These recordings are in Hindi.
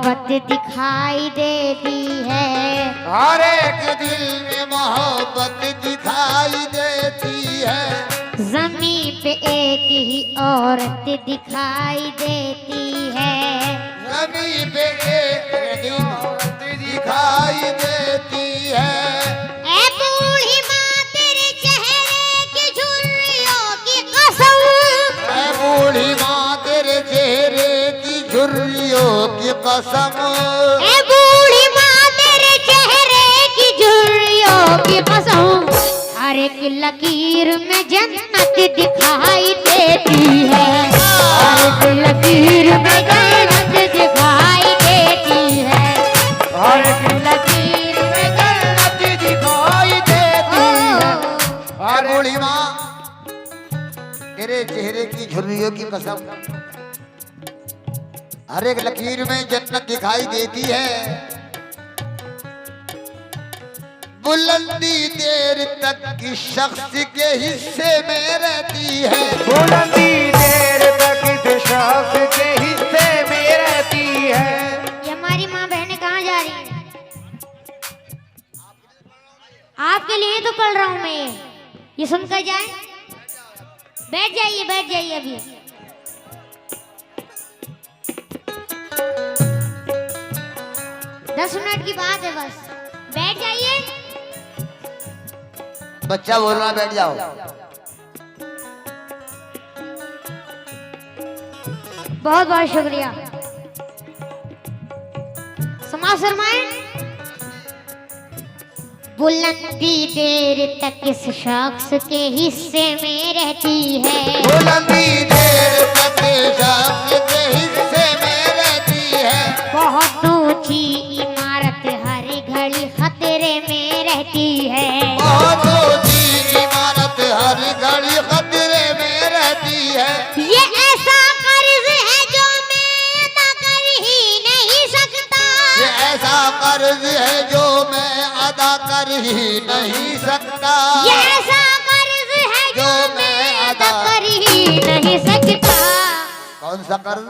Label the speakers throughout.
Speaker 1: मोहब्बत दिखाई देती है,
Speaker 2: हर एक दिल में मोहब्बत दिखाई देती है।
Speaker 1: ज़मीन पे एक ही औरत दिखाई देती है,
Speaker 2: ज़मीन पे एक ही औरत दिखाई देती है।
Speaker 1: ऐ बूढ़ी माँ तेरे चेहरे की झुर्रियों की कसम,
Speaker 2: ऐ बूढ़ी माँ तेरे चेहरे की झुर्रियों की कसम,
Speaker 1: ऐ बूढ़ी माँ तेरे चेहरे की झुर्रियों की कसम, हर एक लकीर में जन्नत दिखाई देती है, हर एक लकीर में जन्नत दिखाई देती है,
Speaker 2: हर एक लकीर में जन्नत दिखाई देती है। और बूढ़ी माँ तेरे चेहरे की झुर्रियों की कसम, हर एक लकीर में जन्नत दिखाई देती है। बुलंदी देर तक की शख्स के हिस्से में रहती है, बुलंदी देर तक इस शख्स के हिस्से में रहती है।
Speaker 1: ये हमारी माँ बहनें कहाँ जा रही हैं? आपके लिए तो पढ़ रहा हूँ मैं, ये सुनकर जाए। बैठ जाइए अभी। दस मिनट की बात है बस, बैठ जाइए।
Speaker 2: बच्चा बोल रहा बैठ जाओ।
Speaker 1: बहुत बहुत शुक्रिया। समाज फरमाएं। बुलंदी देर तक इस शख्स के हिस्से में रहती है,
Speaker 2: बुलंदी देर तक शख्स के हिस्से में रहती है।
Speaker 1: बहुत ऊंची इमारत हर घड़ी खतरे में रहती है,
Speaker 2: बहुत ऊंची इमारत हर घड़ी खतरे में रहती है।
Speaker 1: ये ऐसा कर्ज है जो मैं अदा कर ही नहीं सकता,
Speaker 2: ये ऐसा कर्ज है जो मैं अदा कर ही नहीं सकता,
Speaker 1: ये ऐसा कर्ज है जो मैं अदा कर ही नहीं सकता।
Speaker 2: कौन सा कर्ज?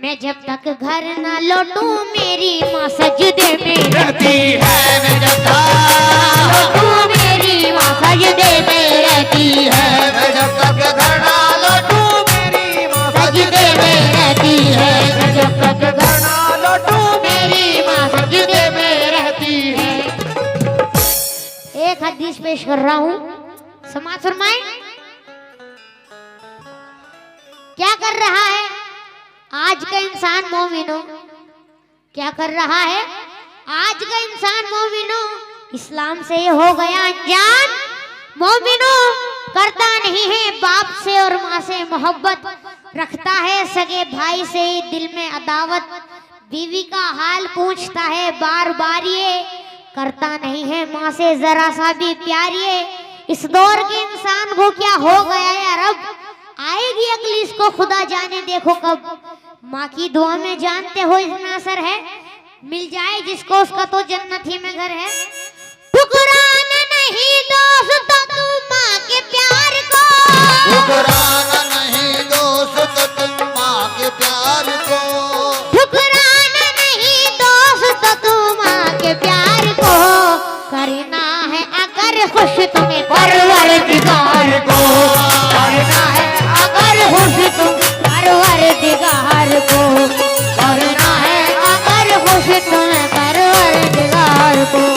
Speaker 1: मैं जब तक घर न लौटूं मेरी माँ सजदे में
Speaker 2: रहती है। मैं जब तक
Speaker 1: लौटूं मेरी माँ सजदे में रहती है,
Speaker 2: मैं जब तक घर ना लौटूं मेरी माँ
Speaker 1: सजदे में रहती है, मैं जब तक घर
Speaker 2: घर ना लौटूं
Speaker 1: मेरी माँ सजदे में रहती है। एक हदीस पेश कर रहा हूँ, समाज फरमाएं। क्या कर रहा है आज का इंसान मोमिनो? क्या कर रहा है आज का इंसान मोमिनो? इस्लाम से हो गया अनजान मोमिनो, करता नहीं है बाप से और माँ से मोहब्बत, रखता है सगे भाई से दिल में अदावत, बीवी का हाल पूछता है बार बार ये, करता नहीं है माँ से जरा सा भी प्यार ये। इस दौर के इंसान को क्या हो गया यार, अब आएगी अगली इसको खुदा जाने देखो कब। माँ की दुआ में जानते हो इतना असर है, मिल जाए जिसको उसका तो जन्नत ही में घर है। ठुकराना नहीं दोस्त तू माँ के प्यार को,
Speaker 2: ठुकराना नहीं दोस्त तुम माँ के प्यार को,
Speaker 1: ठुकराना नहीं दोस्त तू माँ के प्यार को, करना है अगर खुश तुम्हें परवरदिगार को, करना है अगर खुश तुम परवरदिगार को, करना है अगर खुश तुम्हें परवरदिगार को।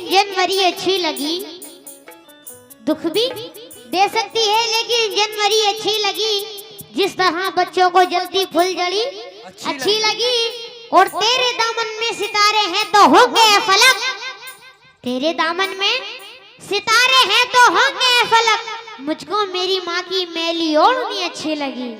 Speaker 1: जनवरी अच्छी लगी, दुख भी दे सकती है लेकिन जनवरी अच्छी लगी। जिस तरह बच्चों को जल्दी फुलझड़ी अच्छी लगी। और तेरे दामन में सितारे हैं तो होंगे फलक, तेरे दामन में सितारे हैं तो होंगे फलक। मुझको मेरी माँ की मैली ओढ़नी अच्छी लगी।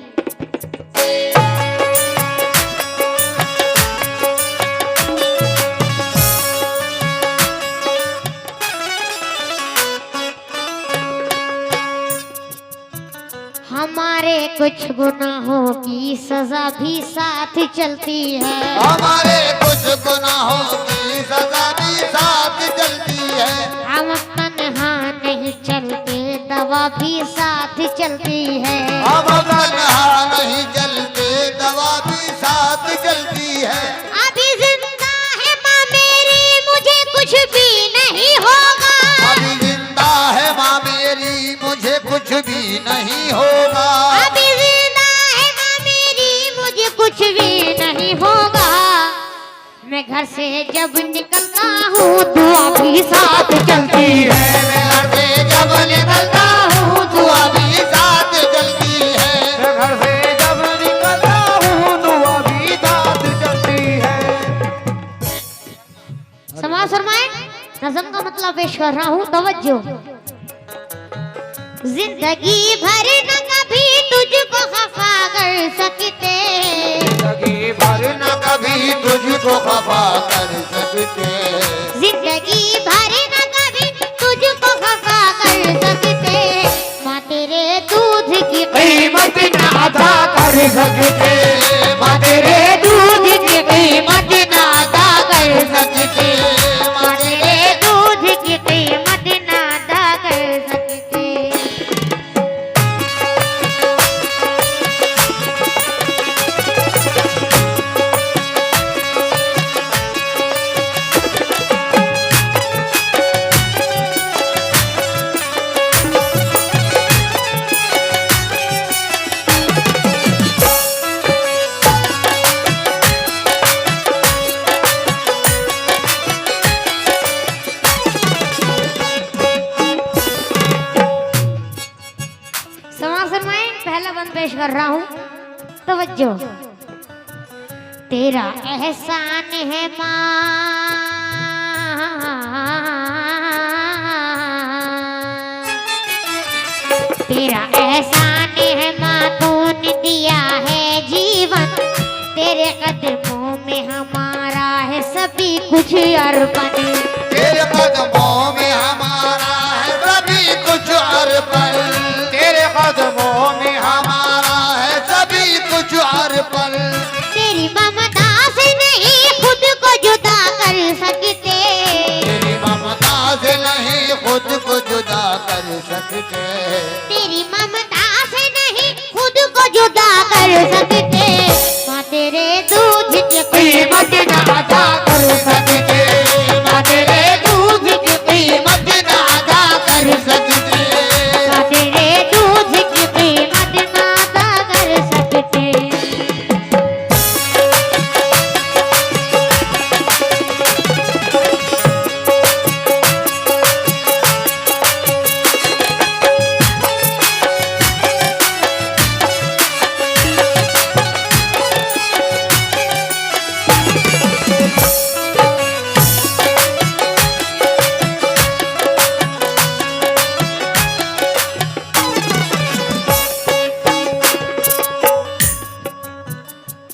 Speaker 1: हमारे कुछ गुनाहों की सजा भी साथ चलती है।
Speaker 2: हमारे कुछ गुनाहों की सजा भी साथ चलती है।
Speaker 1: हम तन्हा नहीं चलते, दवा भी साथ चलती है।
Speaker 2: हम तन्हा नहीं चलते, दवा भी साथ चलती है।
Speaker 1: अभी जिंदा है माँ मेरी, मुझे कुछ भी नहीं होगा।
Speaker 2: अभी जिंदा है माँ मेरी, मुझे कुछ भी नहीं होगा।
Speaker 1: अभी जिंदा है माँ मेरी, मुझे कुछ भी नहीं होगा। मैं घर से जब निकलता हूँ, दुआ भी साथ चलती है।
Speaker 2: मैं घर से जब निकलता हूँ, दुआ भी साथ चलती है।
Speaker 3: मैं घर से जब निकलता हूँ, दुआ भी साथ चलती है।
Speaker 1: समाज फरमाए, नज़म का मतलब पेश कर रहा हूँ, तवज्जो। जिंदगी भर न कभी तुझको खफा कर सकते,
Speaker 3: जिंदगी भर
Speaker 2: न कभी तुझको खफा कर सकते।
Speaker 1: जिंदगी भर न कभी तुझको खफा कर सकते। माँ तेरे दूध की
Speaker 3: कीमत न अदा कर सकते।
Speaker 1: माँ तेरे दूध की कीमत न अदा कर सकते। माँ तेरे दूध की कीमत न अदा कर सकते। पहला बंद पेश कर रहा हूँ, तवज्जो। तेरा एहसान है माँ, तेरा एहसान है माँ, तूने दिया है जीवन। तेरे कदमों में हमारा है सभी कुछ अर्पण।
Speaker 2: तेरे कदमों में हमारा है सभी कुछ अर्पण। तेरे कदमों में हमारा है सभी कुछ अर्पण।
Speaker 1: तेरी ममता से नहीं खुद को जुदा कर सकते।
Speaker 2: तेरी ममता से नहीं खुद को जुदा कर सकते।
Speaker 1: तेरी ममता से नहीं खुद को जुदा कर सकते। माँ तेरे दूध की कीमत न अदा कर सकते। माँ तेरे दूध की कीमत न अदा कर सकते। माँ तेरे दूध की कीमत न अदा कर सकते।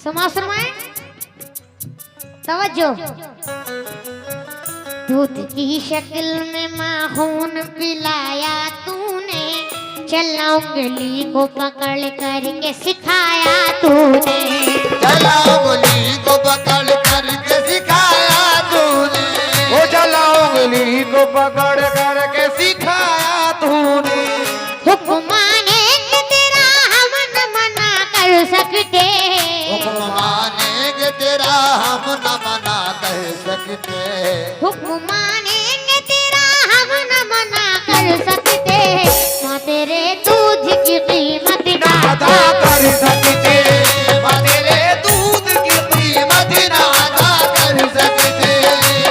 Speaker 1: समाज फरमाएं, तवज्जो। दूध की शक्ल में माखून पिलाया तूने, चला उंगली को पकड़ करके सिखाया तूने।
Speaker 2: चला उंगली को पकड़ करके सिखाया तूने।
Speaker 3: वो चला उंगली को पकड़ करके सिखाया तूने।
Speaker 1: हुक्म मानेंगे तेरा हम न मना कर सकते।
Speaker 2: हुक्म मानेंगे तेरा हम न मना कर सकते।
Speaker 1: हुक्म मानेंगे तेरा हम न मना कर सकते। माँ तेरे दूध की कीमत न
Speaker 3: अदा कर सकते।
Speaker 2: माँ तेरे दूध की कीमत न अदा कर सकते।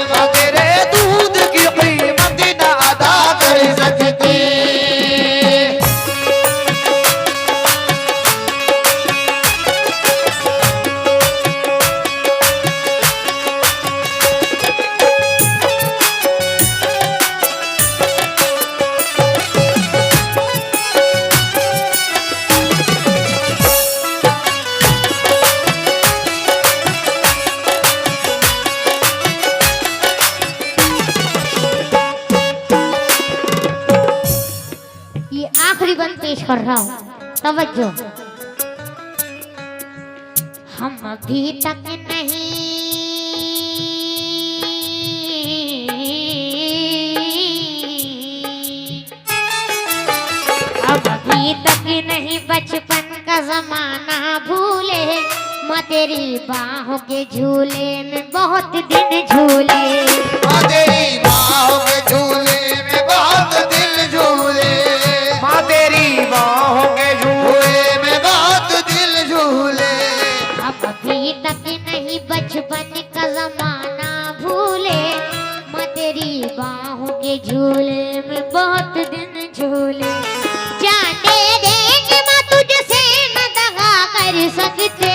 Speaker 3: माँ तेरे दूध की कीमत न अदा
Speaker 2: कर सकते।
Speaker 1: कर रहा हूँ, तवज्जो। हम अभी तक नहीं अब अभी तक नहीं बचपन का जमाना भूले, माँ तेरी बाहों के झूले में बहुत दिन झूले,
Speaker 2: माँ तेरी बाहों के झूले में बहुत दिल झूले,
Speaker 3: माँ तेरी बाहों के झूले
Speaker 2: में बहुत दिल झूले।
Speaker 1: अब अभी तक नहीं बचपन का जमाना भूले, माँ तेरी बाहों के झूले में बहुत दिन झूले। जान दे देंगे माँ तुझसे न दगा कर सकते,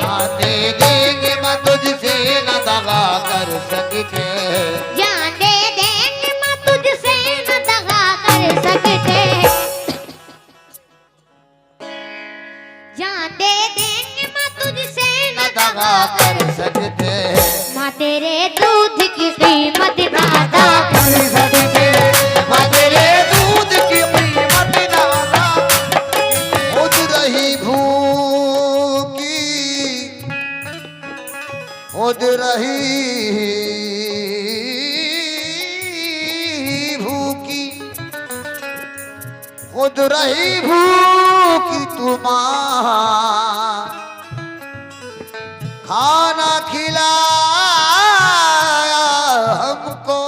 Speaker 2: आते देंगे माँ तुझसे न दगा कर सकते,
Speaker 1: जान दे देंगे माँ तुझसे न दगा कर सकते, जान दे देंगे माँ तुझसे
Speaker 2: न
Speaker 1: न
Speaker 2: दगा
Speaker 1: दगा
Speaker 2: कर
Speaker 1: कर
Speaker 2: सकते,
Speaker 1: माँ तेरे दूध की कीमत ना अदा कर सकते,
Speaker 2: माँ तेरे दूध की कीमत ना अदा खुद रही भूखी, खुद रही भूखी, खुद रही भूखी तू माँ, खाना खिलाया हमको,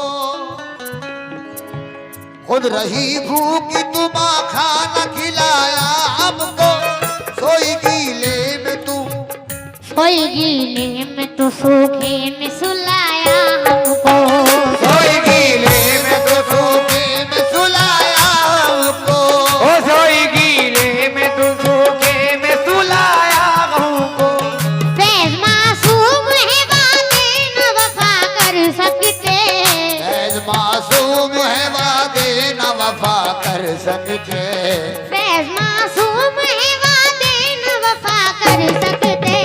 Speaker 2: खुद रही भूखी तू माँ, खाना खिलाया हमको, सोई गीले में तू,
Speaker 1: सोई गीले में तो सूखे में सुलाया हमको,
Speaker 2: सोई गीले में तू सूखे में सुलाया हमको,
Speaker 3: ओ सोई गीले में तू सूखे में सुलाया हमको,
Speaker 1: फैज मासूम है बातें न वफा कर सकते,
Speaker 2: ऐज मासूम है वादे न वफा कर सकते,
Speaker 1: फैज मासूम है बातें न वफा कर सकते,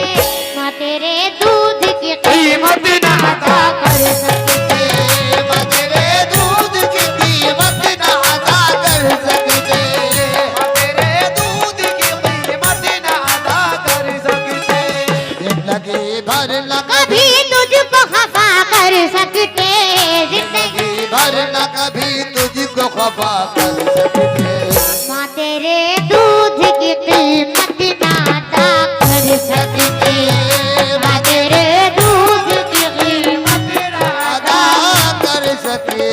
Speaker 1: माँ तेरे दूध की कीमत ना अदा कर सकते,
Speaker 2: माँ तेरे दूध की कीमत ना अदा कर सकते,
Speaker 3: माँ तेरे दूध की कीमत ना अदा कर सकते,
Speaker 2: जिंदगी भर न
Speaker 1: कभी तुझको खफा कर सकते, जिंदगी
Speaker 2: भर न कभी तुझको खफा कर सकते,
Speaker 1: माँ तेरे दूध की कीमत ना अदा कर सकते, माँ तेरे दूध की कीमत
Speaker 2: अदा कर सके।